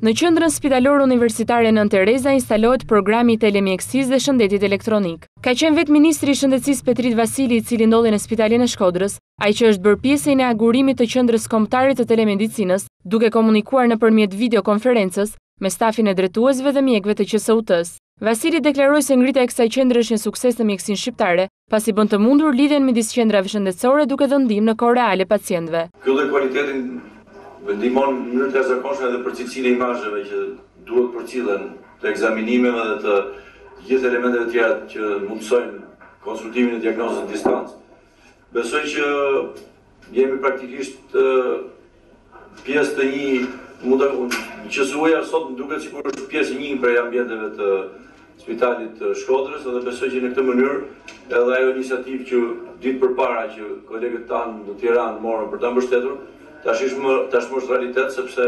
Në qendrën spitalore universitare Nën Tereza instalohet programi i telemjekësisë dhe shëndetit elektronik. Ka qenë vetë ministri i shëndetësisë Petrit Vasili, i cili ndodhi në Spitalin e Shkodrës, ai që është bërë pjesë e inaugurimit të qendrës kombëtare të telemedicinës, duke komunikuar nëpërmjet videokonferencës me stafin e drejtuesve dhe mjekëve të QSUT-s. Vasili deklaroi se ngritja e kësaj qendre është një sukses në mjekësinë shqiptare, pasi bën të mundur lidhjen midis qendrave shëndetësore duke dhënë ndihmë në kohë reale pacientëve. Ky lloj kualitetin ndihmon në mënyrë të jashtëzakonshme edhe për cilësinë e imazheve që duhet përcillen të ekzaminimeve dhe të gjithë elementeve tjera që mundsojnë konsultimin e diagnozës në distancë. Besoj që jemi praktikisht pjesë të një QSU-ja sot më duket sikur është pjesë e një prej ambienteve të Spitalit të Shkodrës, dhe besoj që në këtë mënyrë edhe ajo iniciativë që ditë përpara që kolegët tanë në Tiranë morën për ta mbështetur, tashmë është realitet, sepse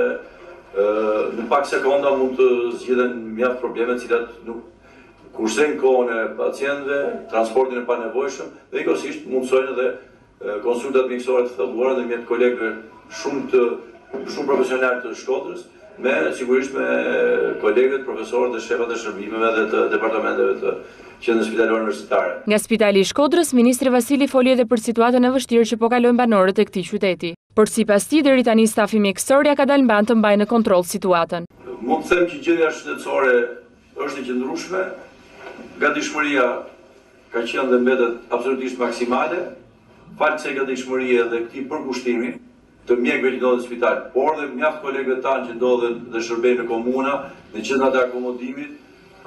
në pak sekonda mund të zgjidhen mjaft probleme të cilat nuk kursejnë kohën e pacientëve, transportin e panevojshëm dhe njëkohësisht mundsojnë edhe konsultat mjekësore të thelluara ndërmjet kolegëve shumë profesional të Shkodrës, sigurisht me kolegët, profesorët dhe shefat e shërbimeve dhe të departamenteve të qendrës spitalore universitare. Nga Spitali i Shkodrës, ministri Vasili foli edhe për situatën e vështirë që po kalojnë banorët e këtij qyteti. Por sipas tij, deri tani stafi mjekësor ja ka dalë mban të mbajë në kontroll situatën. Mund të them që gjendja shëndetësore është e qëndrueshme, gatishmëria ka qenë dhe mbetet absolutisht maksimale, falë kësaj gatishmërie dhe këtij përkushtimi të mjekëve që ndodhen në spital, por dhe mjaft kolegëve tanë që ndodhen dhe shërbejnë në komuna, në qendrat e akomodimit,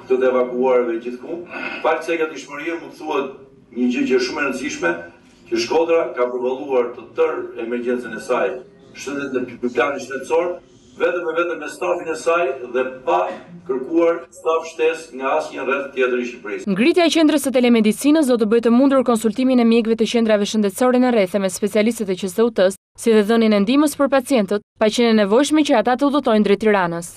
të evakuarëve gjithkund. Falë kësaj gatishmërie mund thuhet një gjë që është shumë e rëndësishme, që Shkodra ka përballuar të tërë emergjencën e saj, në planin shëndetësor, vetëm me stafin e saj dhe pa kërkuar staf shtesë nga asnjë rreth tjetër i Shqipërisë. Ngritja e qendrës së telemedicinës do të bëjë të mundur konsultimin e mjekëve të qendrave shëndetësore në rrethe me specialistët e QSUT-s, si dhe dhënien e ndihmës për pacientët, pa qenë nevojshme që ata të udhëtojnë drejt Tiranës.